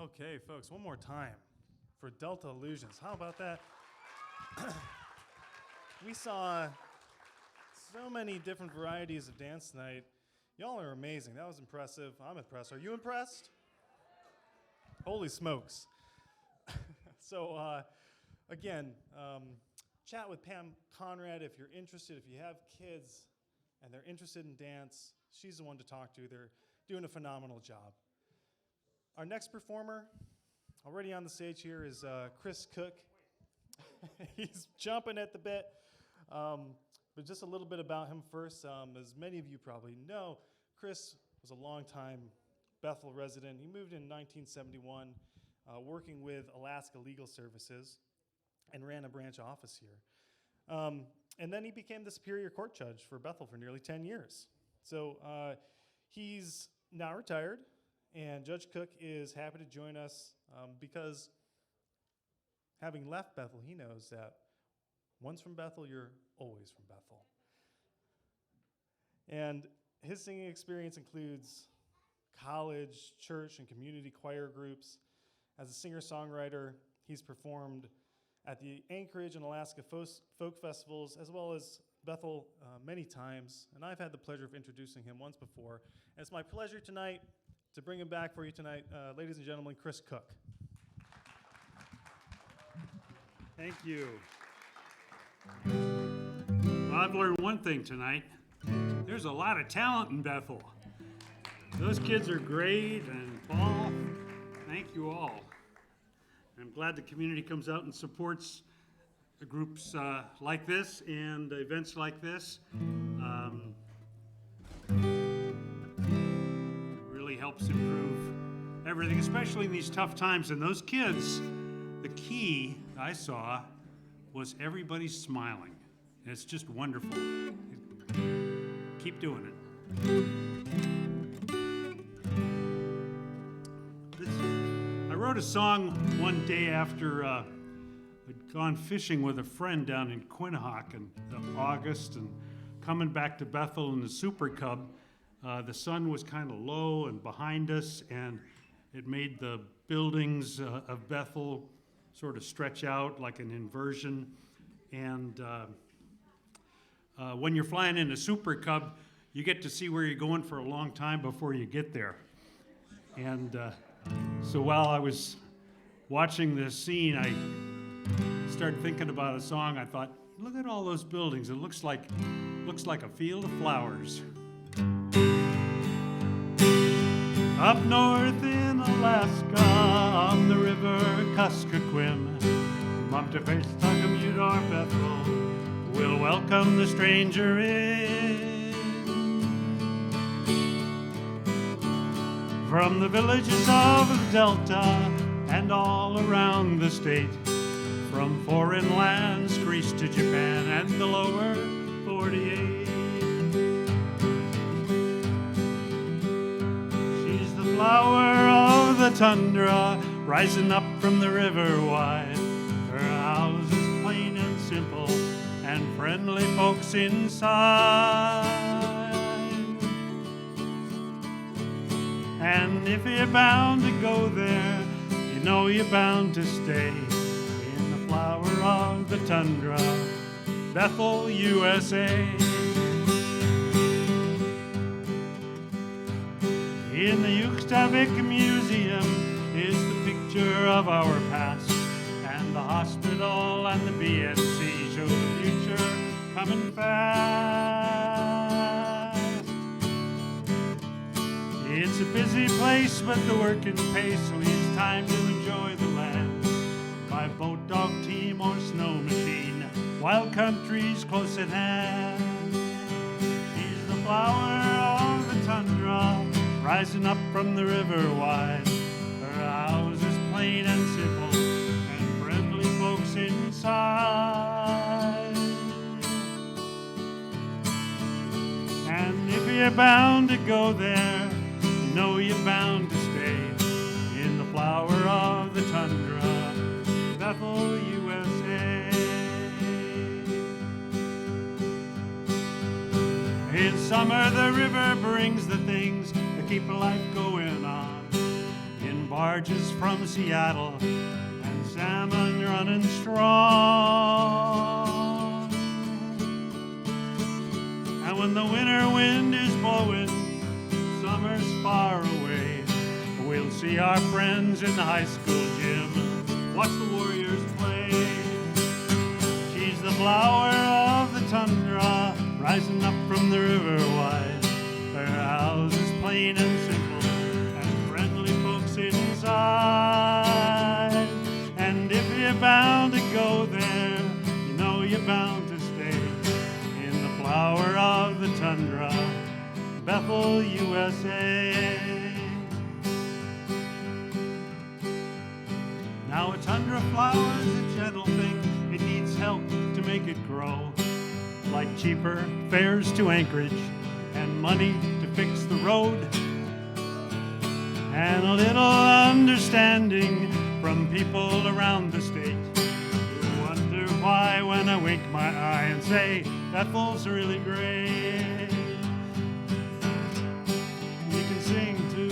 Okay, folks, one more time for Delta Illusions. How about that? We saw so many different varieties of dance tonight. Y'all are amazing. That was impressive. I'm impressed. Are you impressed? Holy smokes. So, again, chat with Pam Conrad if you're interested. If you have kids and they're interested in dance, she's the one to talk to. They're doing a phenomenal job. Our next performer, already on the stage here, is Cooke. He's jumping at the bit. But just a little bit about him first. As many of you probably know, Chris was a longtime Bethel resident. He moved in 1971, working with Alaska Legal Services, and ran a branch office here. And then he became the Superior Court Judge for Bethel for nearly 10 years. So he's now retired, and Judge Cooke is happy to join us because having left Bethel, he knows that once from Bethel, you're always from Bethel. And his singing experience includes college, church, and community choir groups. As a singer-songwriter, he's performed at the Anchorage and Alaska folk festivals, as well as Bethel many times. And I've had the pleasure of introducing him once before. And it's my pleasure tonight to bring him back for you tonight. Ladies and gentlemen, Cooke. Thank you. I've learned one thing tonight. There's a lot of talent in Bethel. Those kids are great, and Paul, thank you all. I'm glad the community comes out and supports groups like this and events like this. Really helps improve everything, especially in these tough times. And those kids, the key I saw was everybody's smiling. And it's just wonderful. Keep doing it. I wrote a song one day after I'd gone fishing with a friend down in Quinhagak in August, and coming back to Bethel in the Super Cub. The sun was kind of low and behind us, and it made the buildings of Bethel sort of stretch out like an inversion. And when you're flying in a Super Cub, you get to see where you're going for a long time before you get there. And so while I was watching this scene, I started thinking about a song. I thought, look at all those buildings. It looks like a field of flowers. Up north in Alaska, on the river Kuskokwim, Mumtefestagam Bethel will welcome the stranger in. From the villages of the Delta and all around the state, from foreign lands, Greece to Japan and the lower 48. She's the flower of the tundra, rising up from the river wide. Her house is plain and simple, and friendly folks inside. And if you're bound to go there, you know you're bound to stay in the flower of the tundra, Bethel, USA. In the Ukstavik Museum is the picture of our past, and the hospital and the BNC show the future coming fast. It's a busy place, but the working pace leaves time to enjoy the land by boat, dog team, or snow machine, wild countries close at hand. She's the flower of the tundra, rising up from the river wide. Her house is plain and simple, and friendly folks inside. And if you're bound to go there, you know you're bound to stay in the flower of the tundra, Bethel, USA. In summer the river brings the things that keep life going on. In barges from Seattle, and salmon running strong. And when the winter wind is blowing, summer's far away, we'll see our friends in the high school gym, watch the Warriors play. She's the flower of the tundra, rising up from the river wide. Her house is plain and simple, and friendly folks inside. And if you're bound to go there, you know you're bound to stay in the flower of the tundra, Bethel, USA. Now a tundra flower is a gentle thing, it needs help to make it grow. Like cheaper fares to Anchorage and money to fix the road, and a little understanding from people around the state who wonder why when I wink my eye and say Bethel's really great. You can sing too.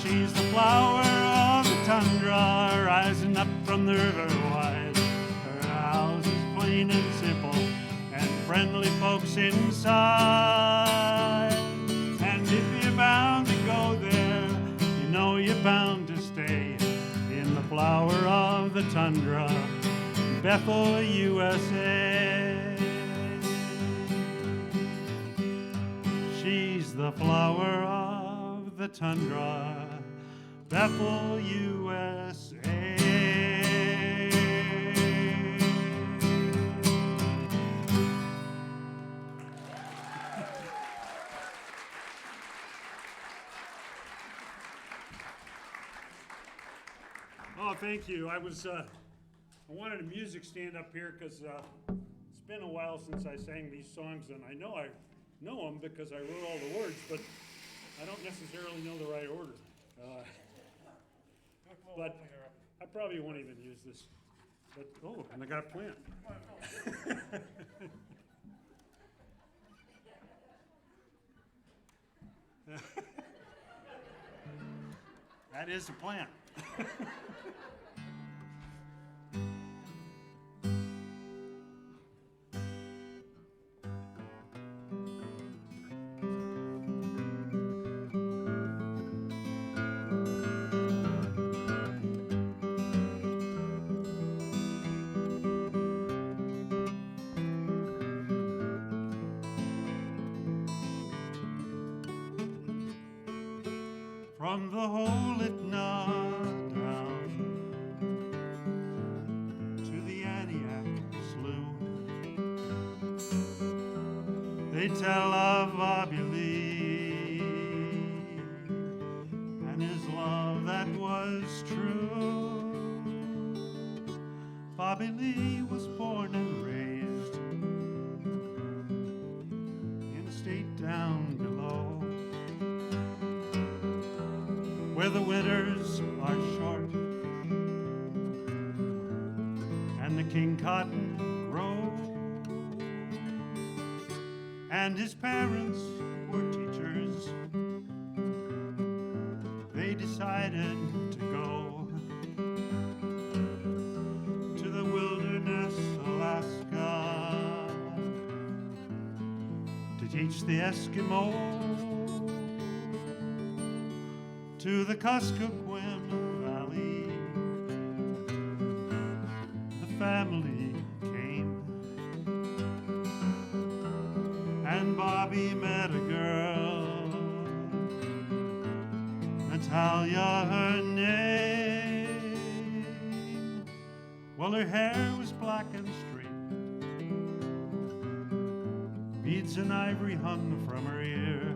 She's the flower of the tundra, rising up from the river wide. Her house is plain and simple, and friendly folks inside. And if you're bound to go there, you know you're bound to stay in the flower of the tundra, Bethel, USA. She's the flower of the tundra, Bethel, USA. Oh, thank you. I wanted a music stand up here because it's been a while since I sang these songs, and I know them because I wrote all the words, but I don't necessarily know the right order. But I probably won't even use this. But and I got a plant. That is a plant. From the hole at Nod down to the Antioch slough, they tell of Bobby Lee and his love that was true. Bobby Lee was born and raised in a state down below, where the winters are short and the king cotton grows. And his parents were teachers. They decided to go to the wilderness, Alaska, to teach the Eskimos. To the Kuskokwim Valley, the family came, and Bobby met a girl, Natalia her name. Well, her hair was black and straight, beads and ivory hung from her ear.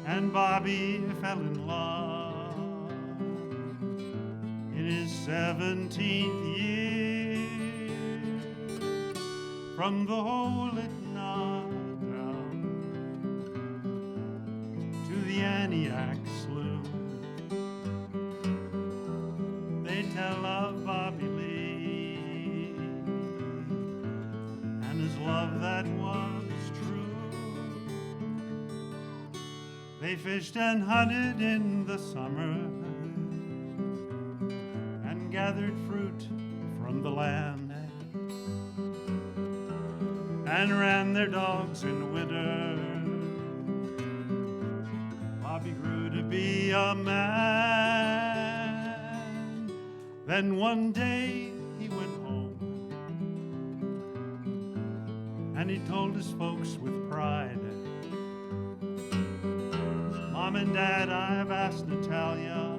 And Bobby fell in love in his 17th year. From the hole at Nod down to the Antioch slough, they tell of Bobby Lee and his love that was true. They They fished and hunted in the summer and gathered fruit from the land and ran their dogs in winter. Bobby grew to be a man. Then one day he went home and he told his folks with pride, Mom and Dad, I've asked Natalia.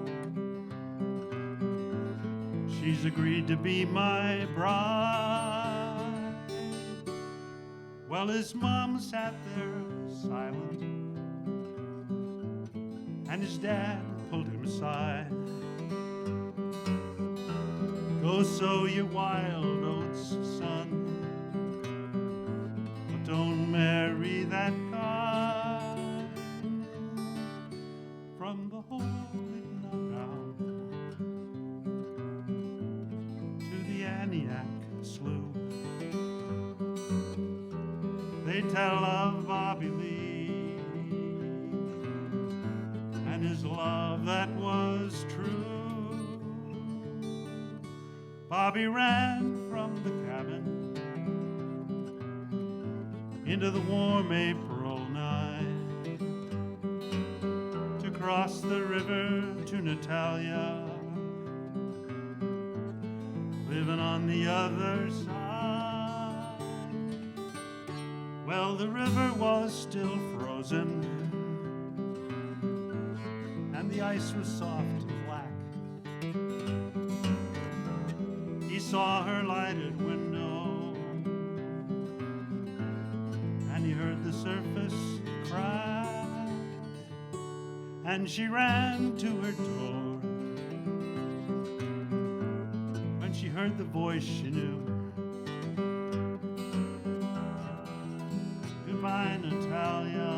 She's agreed to be my bride. Well, his mom sat there silent, and his dad pulled him aside. Go sow your wild oats, son, but don't marry that guy. From the hole in the ground to the Aniak slough, they tell of Bobby Lee and his love that was true. Bobby ran from the cabin into the warm April night to cross the river to Natalia, living on the other side. Well, the river was still frozen and the ice was soft and black. He saw her lighted window and he heard the surface crack, and she ran to her door when she heard the voice she knew. Goodbye, Natalia,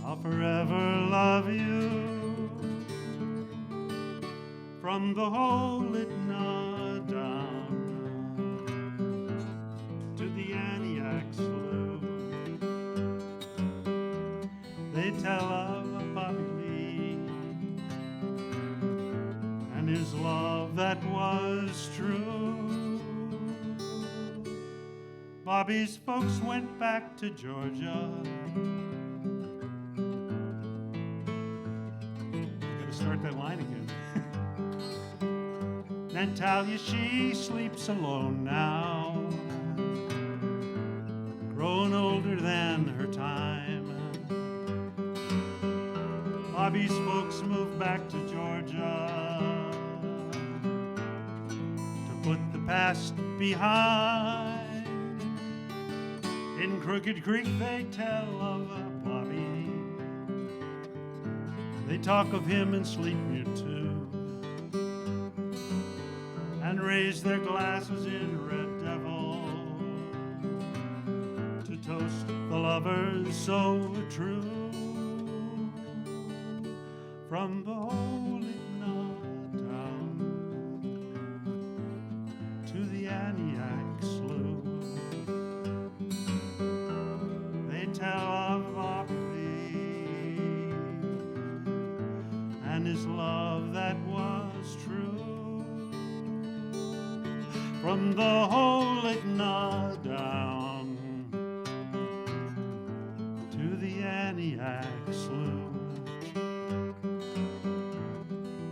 I'll forever love you. From the hole it gnawed down to the Aniak slough, they tell of Bobby Lee and his love that was true. Bobby's folks went back to Georgia. I gotta start that line again. Natalia, she sleeps alone now, grown older than her time. Bobby's folks moved back to Georgia to put the past behind. In Crooked Creek they tell of Bobby. They talk of him in Sleepmute too, and raise their glasses in Red Devil to toast the lovers so true. From the hole it gnawed down to the Aniak slough, they tell of Bobby Lee and his love that was true. From the hole it gnawed down to the Aniak slough,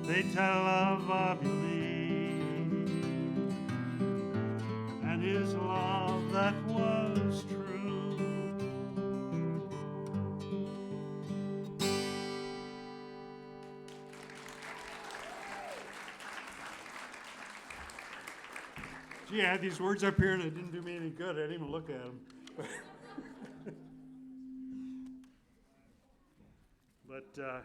they tell of Bobby Lee and his love that was true. Gee, I had these words up here and it didn't do me any good. I didn't even look at them. But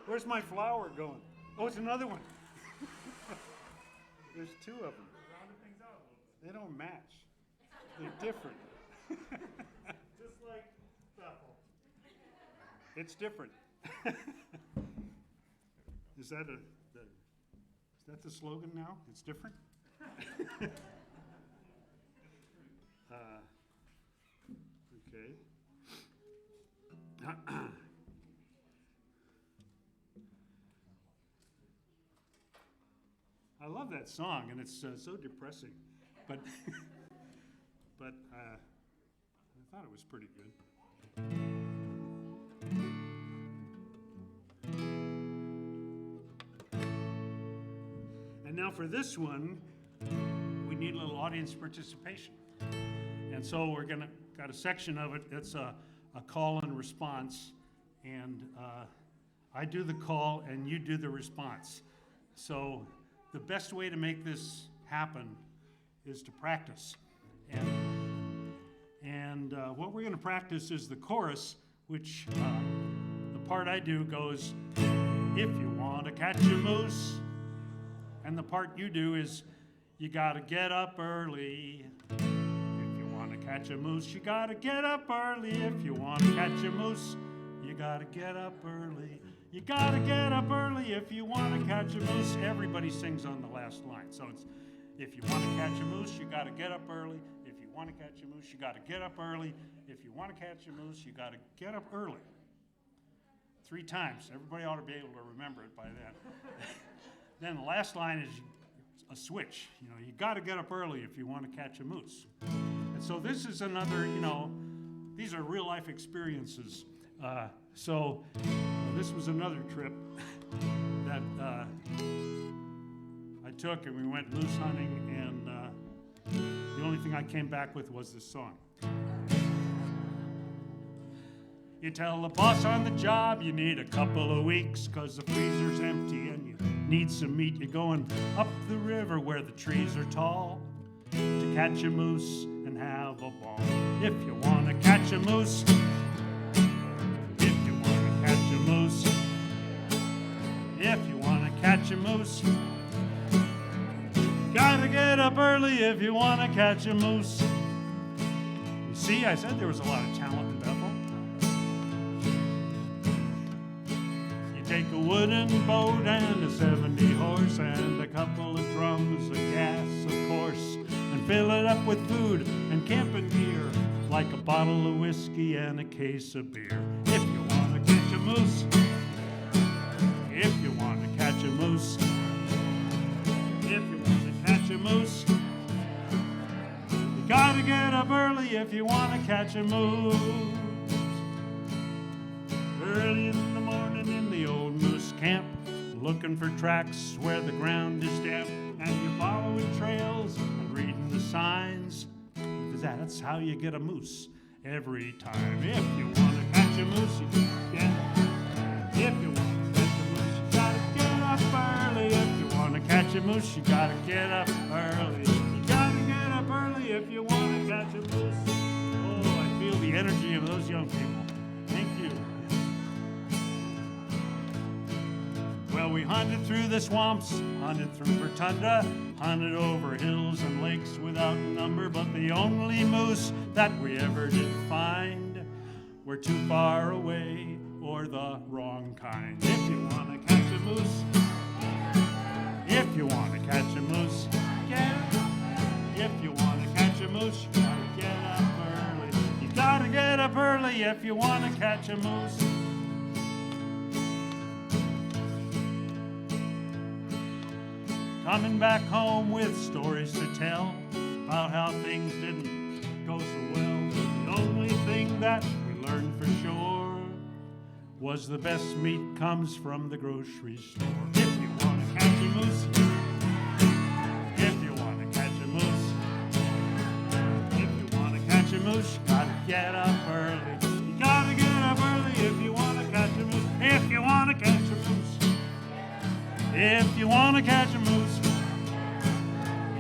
where's my flower going? Oh, it's another one. There's two of them. They don't match. They're different. Just like Bethel. It's different. Is that the slogan now? It's different? Okay. I love that song, and it's so depressing, but but I thought it was pretty good. And now for this one, we need a little audience participation. And so we're got a section of it that's a call and response. And I do the call and you do the response. So the best way to make this happen is to practice. And what we're gonna practice is the chorus, which the part I do goes, if you wanna catch a moose. And the part you do is, you gotta get up early. If you wanna catch a moose, you gotta get up early. If you wanna catch a moose, you gotta get up early. You gotta get up early if you wanna catch a moose. Everybody sings on the last line. So it's, if you wanna catch a moose, you gotta get up early. If you wanna catch a moose, you gotta get up early. If you wanna catch a moose, you gotta get up early. 3 times. Everybody ought to be able to remember it by then. Then the last line is a switch. You know, you got to get up early if you want to catch a moose. And so this is another, these are real life experiences. So this was another trip that I took, and we went moose hunting, and the only thing I came back with was this song. You tell the boss on the job you need a couple of weeks 'cause the freezer's empty and you need some meat. You're going up the river where the trees are tall to catch a moose and have a ball. If you want to catch a moose, if you want to catch a moose, if you want to catch a moose, you gotta get up early if you want to catch a moose. You see, I said there was a lot of talent in Bethel. Take a wooden boat and a 70 horse and a couple of drums of gas, of course, and fill it up with food and camping gear, like a bottle of whiskey and a case of beer. If you want to catch a moose, if you want to catch a moose, if you want to catch a moose, you gotta get up early if you want to catch a moose. Early in the morning in the old moose camp, looking for tracks where the ground is damp, and you're following trails and reading the signs. That's how you get a moose every time. If you want to catch a moose, you can. If you want to catch a moose, you gotta get up early. If you want to catch a moose, you gotta get up early. You gotta get up early if you want to catch a moose. Oh, I feel the energy of those young people. Thank you. Well, we hunted through the swamps, hunted through for tundra, hunted over hills and lakes without number, but the only moose that we ever did find were too far away or the wrong kind. If you want to catch a moose, if you want to catch a moose, if you want to catch a moose, you gotta get up early. You gotta get up early if you want to catch a moose. Coming back home with stories to tell about how things didn't go so well. The only thing that we learned for sure was the best meat comes from the grocery store. If you want to catch a moose, if you want to catch a moose, if you want to catch a moose, you gotta get up early. You gotta get up early if you want to catch a moose. If you want to catch a moose. If you want to catch a moose,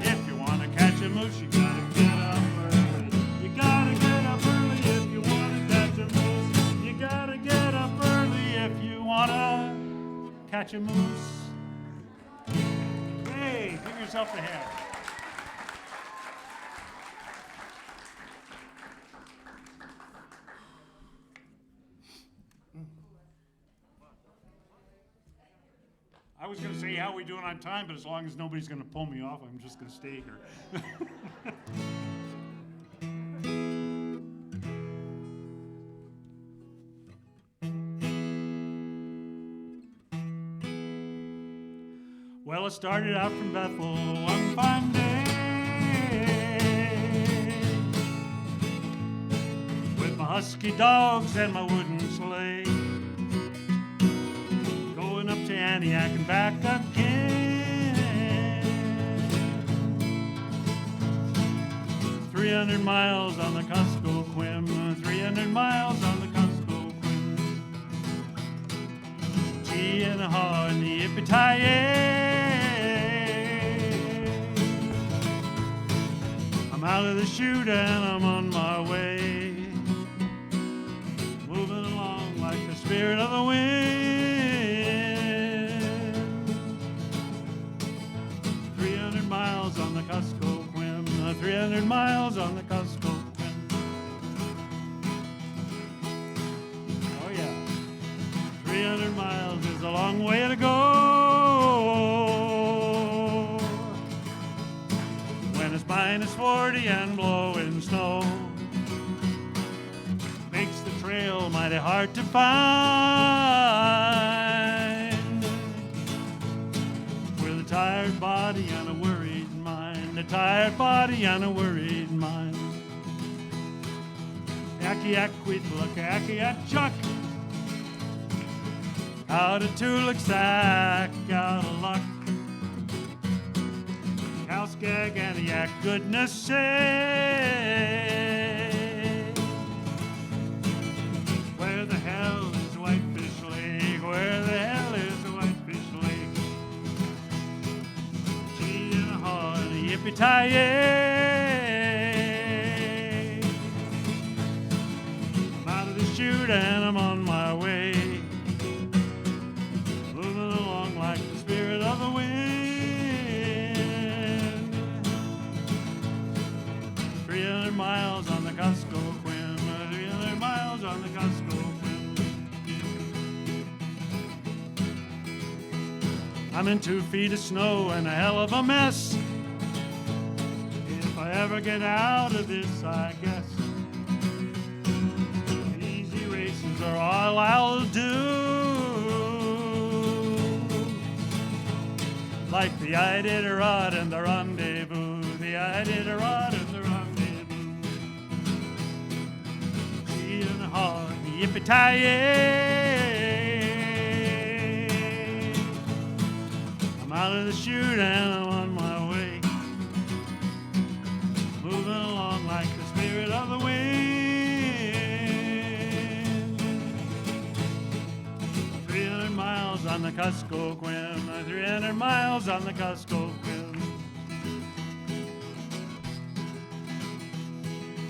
if you want to catch a moose, you gotta get up early. You gotta get up early if you want to catch a moose. You gotta get up early if you want to catch a moose. Hey, give yourself a hand. I was going to say, how are we doing on time? But as long as nobody's going to pull me off, I'm just going to stay here. Well, I started out from Bethel one fine day with my husky dogs and my wooden sleigh, going up to Antioch and back again. 300 miles on the Kuskokwim, 300 miles on the Kuskokwim. Gee and a haw and the yippee-ki-yay. I'm out of the chute and I'm on my way, moving along like the spirit of the wind. 300 miles on the Kuskokwim, 300 miles on the Kuskokwim. Oh yeah, 300 miles is a long way to go when it's -40 and blowing snow. Makes the trail mighty hard to find. With a tired body and a worried mind, a tired body and a worried mind. Aki-ak, Queetluck, aki-ak, chuck. Out of Tulaksak, out of luck. Kowskag, Antioch, goodness sake. Where the hell is Whitefish Lake? Where the hell is Whitefish Lake? Gee and a haw and a yippee-ki-yay. I'm out of the chute and I'm on my way, moving along like the spirit of the wind. 300 miles on the Kuskokwim, 300 miles on the Kuskokwim. I'm in 2 feet of snow and a hell of a mess. If I ever get out of this, I guess easy races are all I'll do. Like the Iditarod and the rendezvous, the Iditarod and the rendezvous. Gee and a haw, yippee-ki-yay. I'm out of the chute and I'm on my way, moving along like the spirit of the wind. 300 miles on the Kuskokwim, 300 miles on the Kuskokwim.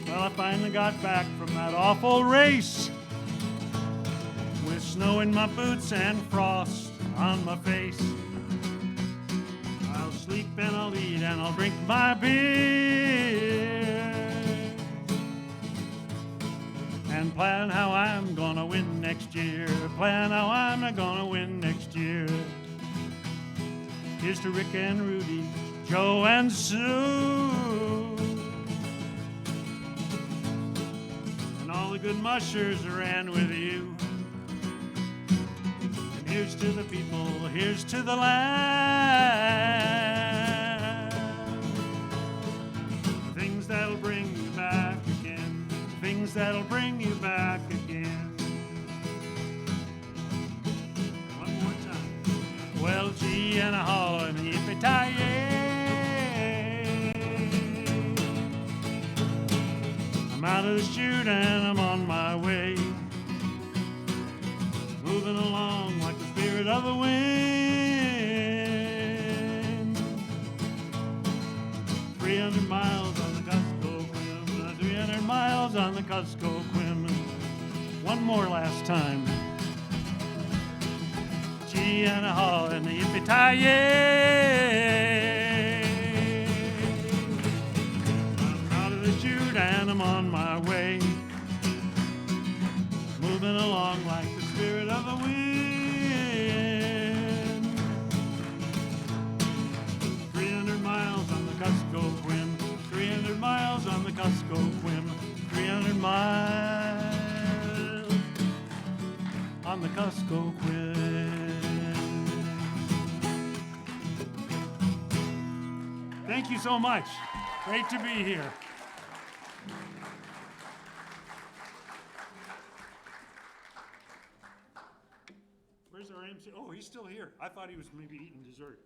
Well, I finally got back from that awful race with snow in my boots and frost on my face. I'll sleep and I'll eat and I'll drink my beer and plan how I'm gonna win next year, plan how I'm gonna win next year. Here's to Rick and Rudy, Joe and Sue, and all the good mushers that ran with you. And here's to the people, here's to the land. Things that'll bring you back again, things that'll bring you back again. One more time. Well, gee and a haw and a yippee-ki-yay. I'm out of the chute and I'm on my way, moving along like the spirit of the wind. 300 miles on the Kuskokwim, 300 miles on the Kuskokwim. One more last time. Gee and a haw and a yippee-ki-yay. I'm out of the chute and I'm on my way, moving along like the spirit of the wind. 300 miles on the Kuskokwim, 300 miles on the Kuskokwim, 300 miles on the Kuskokwim. Thank you so much. Great to be here. Where's our MC? Oh, he's still here. I thought he was maybe eating dessert.